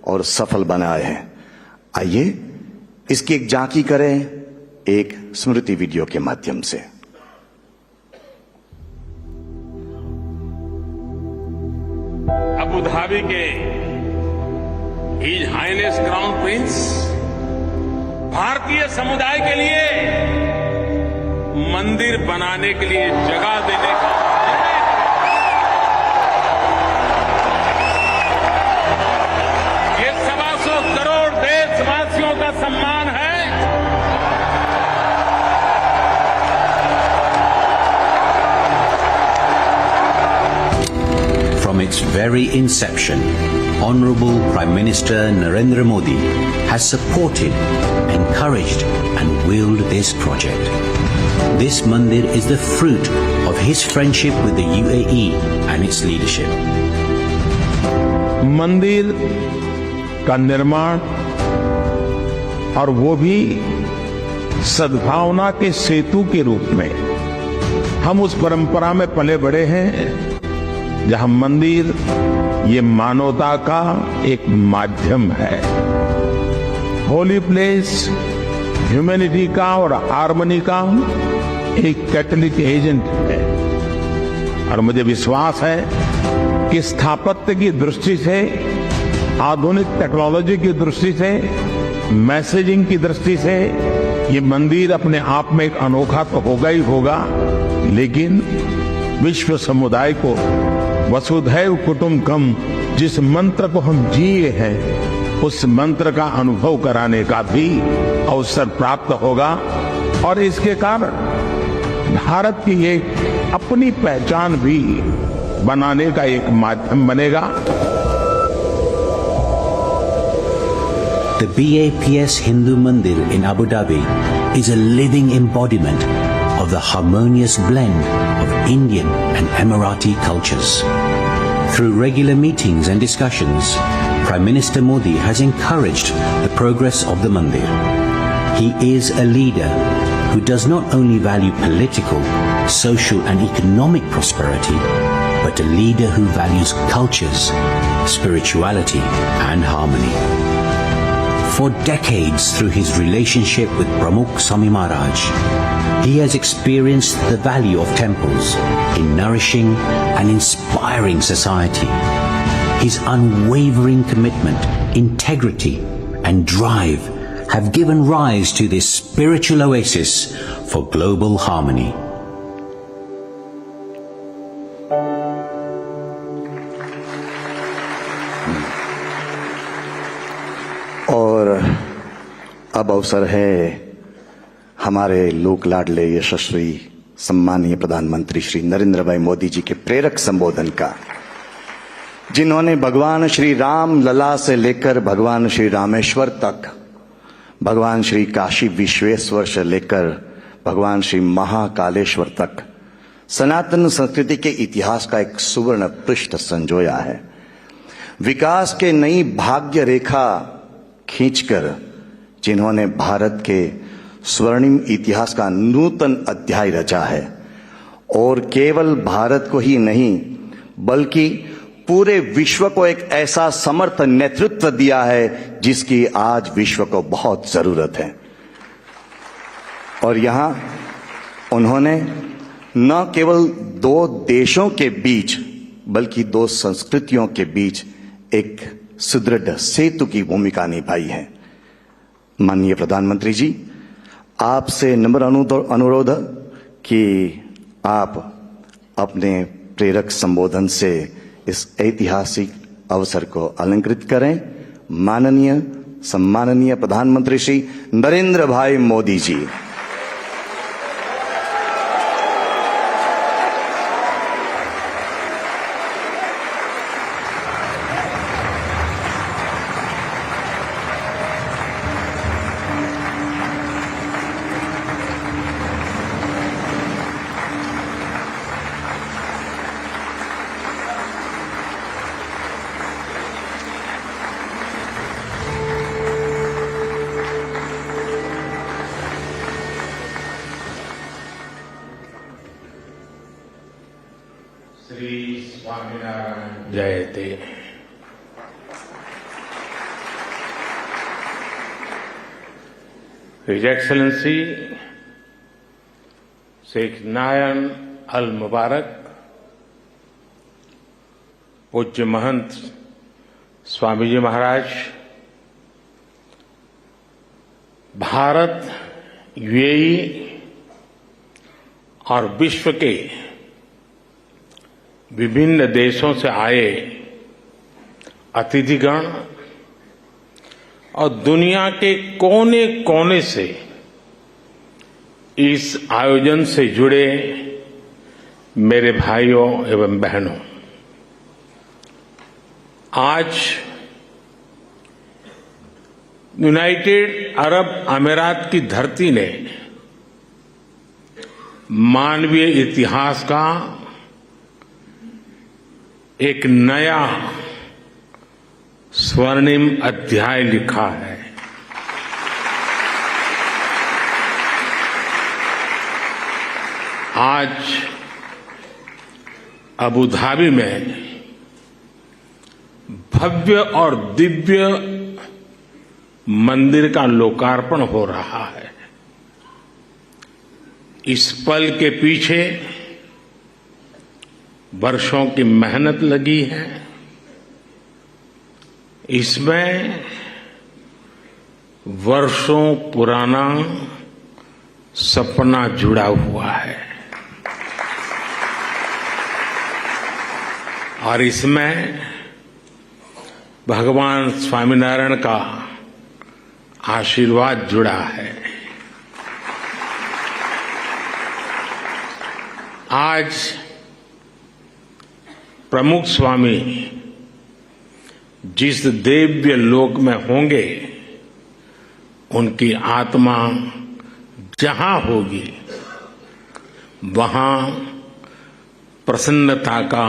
और सफल बनाए हैं। आइए इसकी एक झांकी करें एक स्मृति वीडियो के माध्यम से। अबू धाबी के हिज हाइनेस क्राउन प्रिंस भारतीय समुदाय के लिए मंदिर बनाने के लिए जगह देने का ये 125 करोड़ देशवासियों का सम्मान है। From its very inception, Honorable Prime Minister Narendra Modi has supported, encouraged and willed this project. This mandir is the fruit of his friendship with the UAE and its leadership. मंदिर का निर्माण और वो भी सद्भावना के सेतु के रूप में, हम उस परंपरा में पले बड़े हैं जहां मंदिर ये मानवता का एक माध्यम है, होली प्लेस, ह्यूमैनिटी का और हार्मनी का एक कैटलिक एजेंट है। और मुझे विश्वास है कि स्थापत्य की दृष्टि से, आधुनिक टेक्नोलॉजी की दृष्टि से, मैसेजिंग की दृष्टि से ये मंदिर अपने आप में एक अनोखा तो होगा ही होगा, लेकिन विश्व समुदाय को वसुधैव कुटुंबकम जिस मंत्र को हम जिए हैं उस मंत्र का अनुभव कराने का भी अवसर प्राप्त होगा और इसके कारण भारत की एक अपनी पहचान भी बनाने का एक माध्यम बनेगा। The BAPS Hindu Mandir in Abu Dhabi is a living embodiment of the harmonious blend of Indian and Emirati cultures. Through regular meetings and discussions, Prime Minister Modi has encouraged the progress of the mandir. He is a leader who does not only value political, social and economic prosperity, but a leader who values cultures, spirituality and harmony. For decades, through his relationship with Pramukh Swami Maharaj, he has experienced the value of temples in nourishing and inspiring society. His unwavering commitment, integrity and drive have given rise to this spiritual oasis for global harmony. और अब अवसर है हमारे लोक लाडले यशस्वी सम्मानीय प्रधानमंत्री श्री नरेंद्र भाई मोदी जी के प्रेरक संबोधन का, जिन्होंने भगवान श्री राम लला से लेकर भगवान श्री रामेश्वर तक, भगवान श्री काशी विश्वेश्वर से लेकर भगवान श्री महाकालेश्वर तक सनातन संस्कृति के इतिहास का एक सुवर्ण पृष्ठ संजोया है। विकास के नई भाग्य रेखा खींचकर जिन्होंने भारत के स्वर्णिम इतिहास का नूतन अध्याय रचा है और केवल भारत को ही नहीं बल्कि पूरे विश्व को एक ऐसा समर्थ नेतृत्व दिया है जिसकी आज विश्व को बहुत जरूरत है। और यहां उन्होंने न केवल दो देशों के बीच बल्कि दो संस्कृतियों के बीच एक सुदृढ़ सेतु की भूमिका निभाई है। माननीय प्रधानमंत्री जी, आपसे नम्र अनुरोध कि आप अपने प्रेरक संबोधन से इस ऐतिहासिक अवसर को अलंकृत करें। माननीय सम्माननीय प्रधानमंत्री श्री नरेंद्र भाई Modi ji. His Excellency Sheikh Nayan Al Mubarak, पूज्य महंत स्वामी जी महाराज, भारत, यूएई और विश्व के विभिन्न देशों से आए अतिथिगण और दुनिया के कोने कोने से इस आयोजन से जुड़े मेरे भाइयों एवं बहनों, आज यूनाइटेड अरब अमीरात की धरती ने मानवीय इतिहास का एक नया स्वर्णिम अध्याय लिखा है। आज अबू धाबी में भव्य और दिव्य मंदिर का लोकार्पण हो रहा है। इस पल के पीछे वर्षों की मेहनत लगी है। इसमें वर्षों पुराना सपना जुड़ा हुआ है और इसमें भगवान स्वामीनारायण का आशीर्वाद जुड़ा है। आज प्रमुख स्वामी जिस दिव्य लोक में होंगे, उनकी आत्मा जहां होगी वहां प्रसन्नता का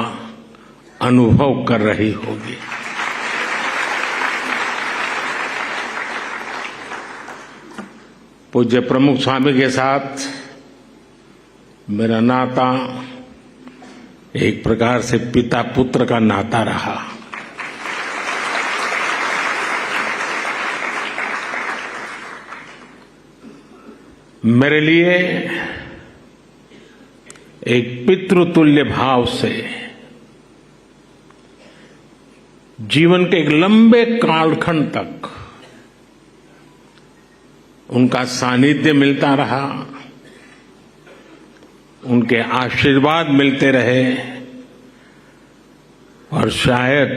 अनुभव कर रही होगी। पूज्य प्रमुख स्वामी के साथ मेरा नाता एक प्रकार से पिता पुत्र का नाता रहा। मेरे लिए एक पितृतुल्य भाव से जीवन के एक लंबे कालखंड तक उनका सानिध्य मिलता रहा, उनके आशीर्वाद मिलते रहे और शायद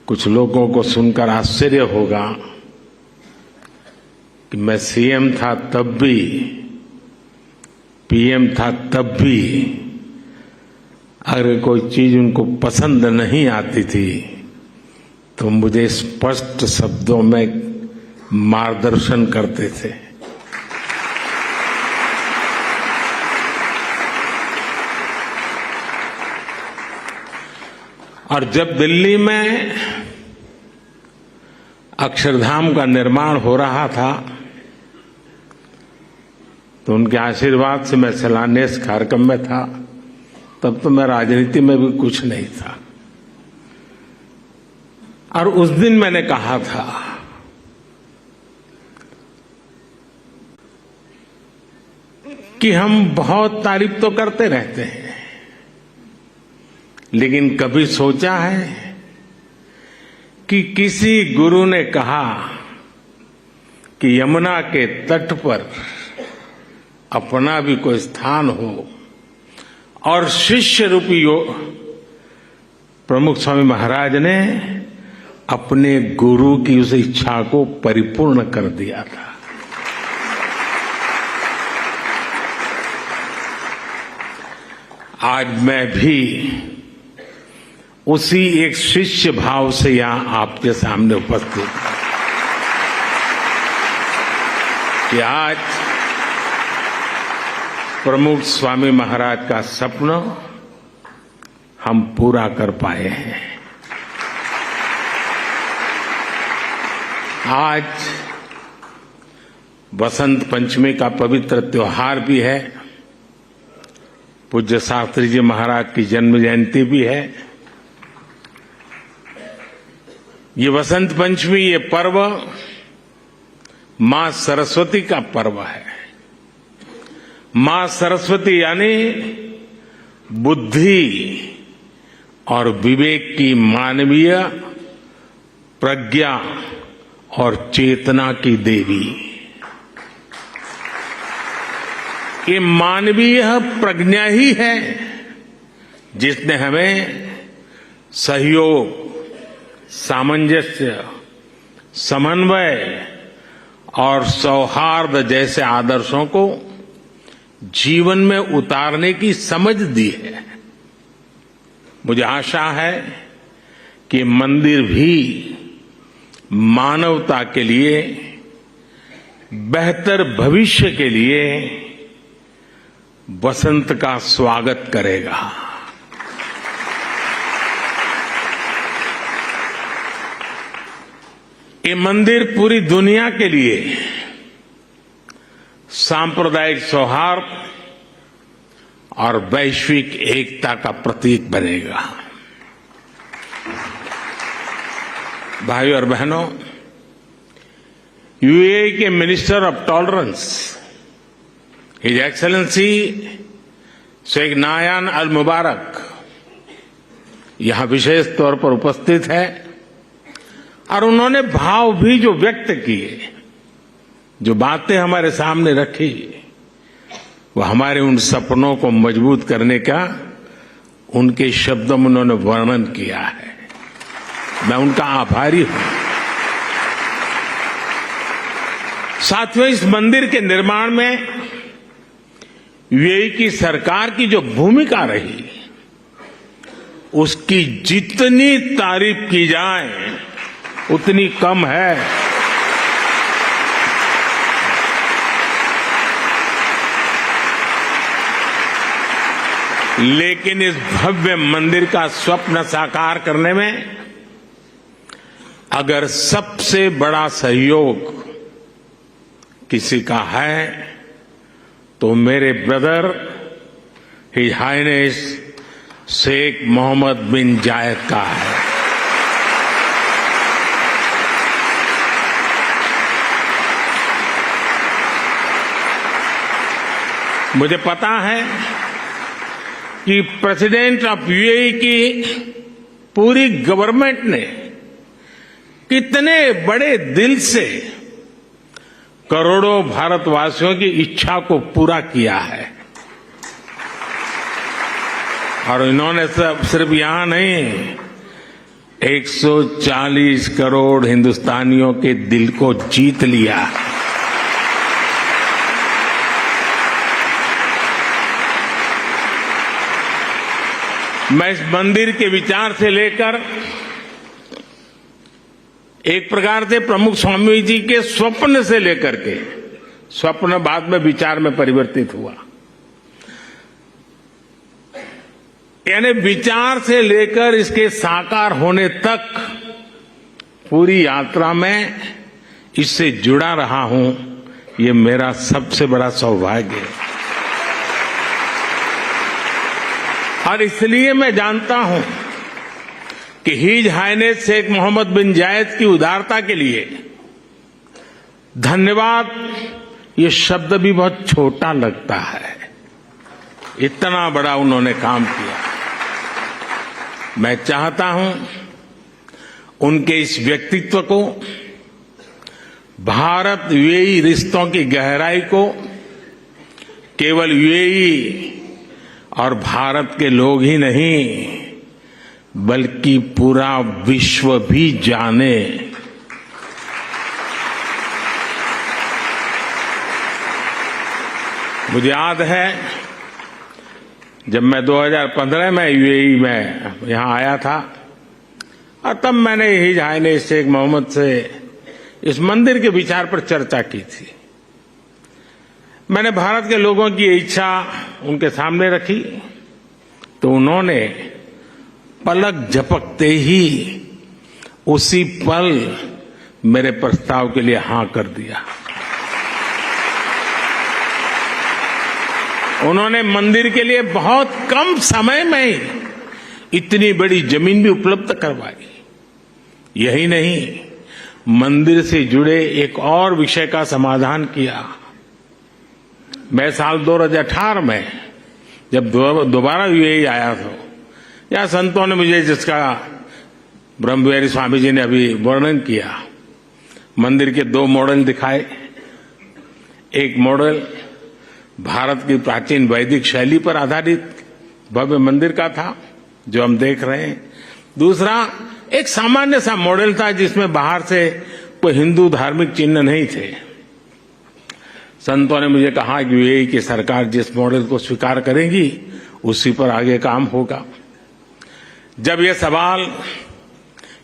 कुछ लोगों को सुनकर आश्चर्य होगा कि मैं सीएम था तब भी, पीएम था तब भी, अगर कोई चीज उनको पसंद नहीं आती थी तो मुझे स्पष्ट शब्दों में मार्गदर्शन करते थे। और जब दिल्ली में अक्षरधाम का निर्माण हो रहा था तो उनके आशीर्वाद से मैं शिलान्यास कार्यक्रम में था। तब तो मैं राजनीति में भी कुछ नहीं था और उस दिन मैंने कहा था कि हम बहुत तारीफ तो करते रहते हैं, लेकिन कभी सोचा है कि किसी गुरु ने कहा कि यमुना के तट पर अपना भी कोई स्थान हो और शिष्य रूपी प्रमुख स्वामी महाराज ने अपने गुरु की उस इच्छा को परिपूर्ण कर दिया था। आज मैं भी उसी एक शिष्य भाव से यहां आपके सामने उपस्थित हूं कि आज प्रमुख स्वामी महाराज का सपना हम पूरा कर पाए हैं। आज बसंत पंचमी का पवित्र त्योहार भी है, पूज्य शास्त्री जी महाराज की जन्म जयंती भी है। ये बसंत पंचमी, ये पर्व मां सरस्वती का पर्व है। मां सरस्वती यानी बुद्धि और विवेक की मानवीय प्रज्ञा और चेतना की देवी। ये मानवीय प्रज्ञा ही है जिसने हमें सहयोग, सामंजस्य, समन्वय और सौहार्द जैसे आदर्शों को जीवन में उतारने की समझ दी है। मुझे आशा है कि मंदिर भी मानवता के लिए, बेहतर भविष्य के लिए वसंत का स्वागत करेगा। ये मंदिर पूरी दुनिया के लिए सांप्रदायिक सौहार्द और वैश्विक एकता का प्रतीक बनेगा। भाइयों और बहनों, यूएई के minister of tolerance his excellency sheikh Nahyan al Mubarak यहां विशेष तौर पर उपस्थित है और उन्होंने भाव भी जो व्यक्त किए, जो बातें हमारे सामने रखी, वो हमारे उन सपनों को मजबूत करने का उनके शब्दों में उन्होंने वर्णन किया है। मैं उनका आभारी हूं। साथियों, इस मंदिर के निर्माण में यूएई की सरकार की जो भूमिका रही, उसकी जितनी तारीफ की जाए उतनी कम है। लेकिन इस भव्य मंदिर का स्वप्न साकार करने में अगर सबसे बड़ा सहयोग किसी का है तो मेरे brother his highness Sheikh Mohammed bin Zayed का है। मुझे पता है कि प्रेसिडेंट ऑफ यूएई की पूरी गवर्नमेंट ने कितने बड़े दिल से करोड़ों भारतवासियों की इच्छा को पूरा किया है। और इन्होंने सिर्फ यहां नहीं, 140 करोड़ हिंदुस्तानियों के दिल को जीत लिया। मैं इस मंदिर के विचार से लेकर एक प्रकार से प्रमुख स्वामी जी के स्वप्न से लेकर के, स्वप्न बाद में विचार में परिवर्तित हुआ, यानी विचार से लेकर इसके साकार होने तक पूरी यात्रा में इससे जुड़ा रहा हूं। ये मेरा सबसे बड़ा सौभाग्य है। और इसलिए मैं जानता हूं कि his highness Sheikh Mohammed bin जायद की उदारता के लिए धन्यवाद ये शब्द भी बहुत छोटा लगता है। इतना बड़ा उन्होंने काम किया। मैं चाहता हूं उनके इस व्यक्तित्व को, भारत यूएई रिश्तों की गहराई को केवल यूएई और भारत के लोग ही नहीं बल्कि पूरा विश्व भी जाने। मुझे याद है जब मैं 2015 में यूएई में यहां आया था और तब मैंने हिज हाइनेस शेख मोहम्मद से इस मंदिर के विचार पर चर्चा की थी। मैंने भारत के लोगों की इच्छा उनके सामने रखी तो उन्होंने पलक झपकते ही उसी पल मेरे प्रस्ताव के लिए हां कर दिया। उन्होंने मंदिर के लिए बहुत कम समय में ही इतनी बड़ी जमीन भी उपलब्ध करवाई। यही नहीं, मंदिर से जुड़े एक और विषय का समाधान किया। मैं साल 2018 में जब दोबारा यूएई आया था, या संतों ने मुझे जिसका ब्रह्मविहारी स्वामी जी ने अभी वर्णन किया, मंदिर के 2 मॉडल दिखाए। एक मॉडल भारत की प्राचीन वैदिक शैली पर आधारित भव्य मंदिर का था, जो हम देख रहे हैं। दूसरा एक सामान्य सा मॉडल था, जिसमें बाहर से कोई हिंदू धार्मिक चिन्ह नहीं थे। संतों ने मुझे कहा कि यूएई की सरकार जिस मॉडल को स्वीकार करेगी, उसी पर आगे काम होगा। जब यह सवाल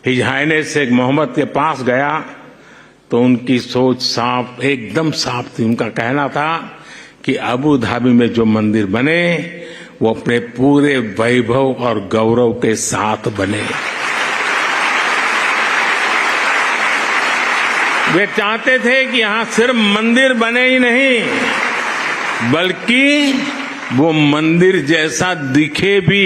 हिज हाइनेस शेख मोहम्मद के पास गया, तो उनकी सोच साफ, एकदम साफ थी। उनका कहना था कि अबू धाबी में जो मंदिर बने, वो अपने पूरे वैभव और गौरव के साथ बने। वे चाहते थे कि यहां सिर्फ मंदिर बने ही नहीं, बल्कि वो मंदिर जैसा दिखे भी।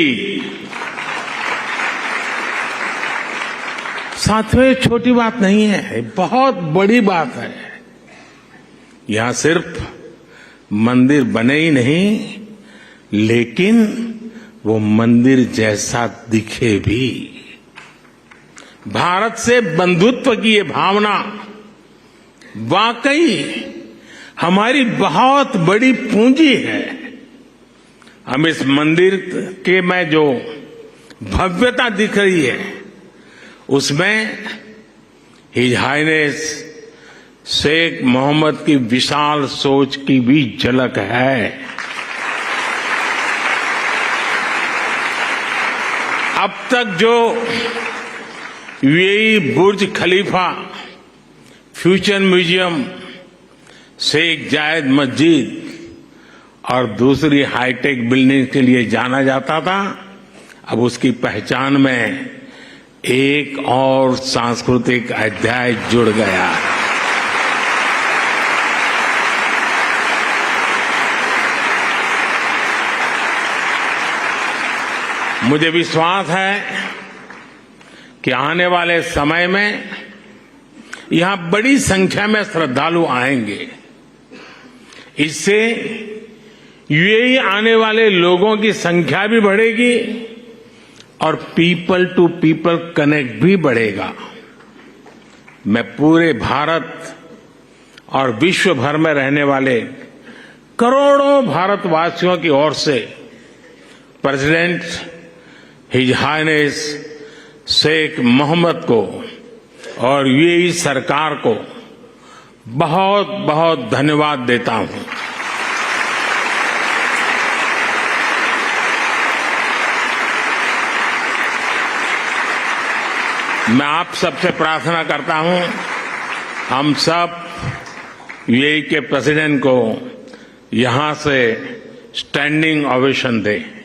साथियों, ये छोटी बात नहीं है, बहुत बड़ी बात है। यहां सिर्फ मंदिर बने ही नहीं, लेकिन वो मंदिर जैसा दिखे भी। भारत से बंधुत्व की ये भावना वाकई हमारी बहुत बड़ी पूंजी है। हम इस मंदिर के में जो भव्यता दिख रही है, उसमें हिज हाइनेस शेख मोहम्मद की विशाल सोच की भी झलक है। अब तक जो यूएई बुर्ज खलीफा, फ्यूचर म्यूजियम, शेख जायद मस्जिद और दूसरी हाईटेक बिल्डिंग के लिए जाना जाता था, अब उसकी पहचान में एक और सांस्कृतिक अध्याय जुड़ गया। मुझे विश्वास है कि आने वाले समय में यहां बड़ी संख्या में श्रद्धालु आएंगे। इससे यूएई आने वाले लोगों की संख्या भी बढ़ेगी और पीपल टू पीपल कनेक्ट भी बढ़ेगा। मैं पूरे भारत और विश्व भर में रहने वाले करोड़ों भारतवासियों की ओर से president his highness Sheikh Mohammed को और यूएई सरकार को बहुत बहुत धन्यवाद देता हूं। मैं आप सबसे प्रार्थना करता हूं, हम सब यूएई के प्रेसिडेंट को यहां से स्टैंडिंग ओवेशन दें।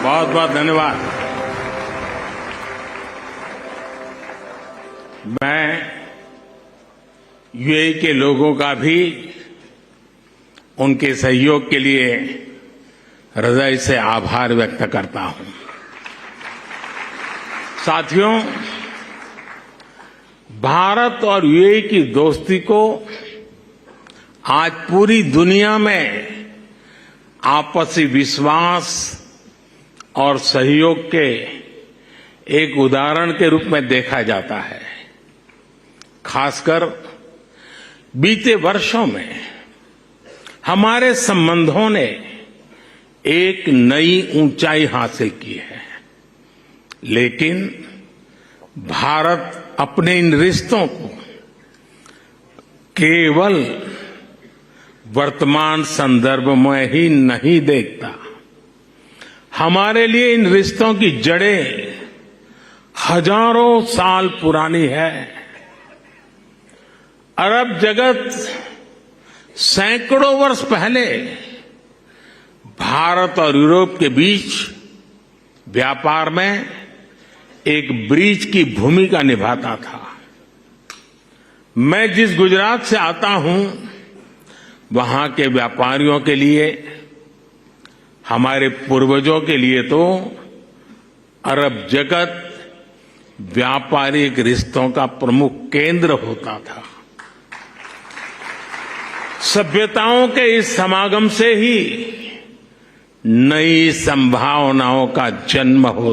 बहुत बहुत धन्यवाद। मैं यूएई के लोगों का भी उनके सहयोग के लिए हृदय से आभार व्यक्त करता हूं। साथियों, भारत और यूएई की दोस्ती को आज पूरी दुनिया में आपसी विश्वास और सहयोग के एक उदाहरण के रूप में देखा जाता है। खासकर बीते वर्षों में हमारे संबंधों ने एक नई ऊंचाई हासिल की है, लेकिन भारत अपने इन रिश्तों को केवल वर्तमान संदर्भ में ही नहीं देखता। हमारे लिए इन रिश्तों की जड़ें हजारों साल पुरानी है। अरब जगत सैकड़ों वर्ष पहले भारत और यूरोप के बीच व्यापार में एक ब्रिज की भूमिका निभाता था। मैं जिस गुजरात से आता हूं, वहां के व्यापारियों के लिए, हमारे पूर्वजों के लिए तो अरब जगत व्यापारिक रिश्तों का प्रमुख केंद्र होता था। सभ्यताओं के इस समागम से ही नई संभावनाओं का जन्म होता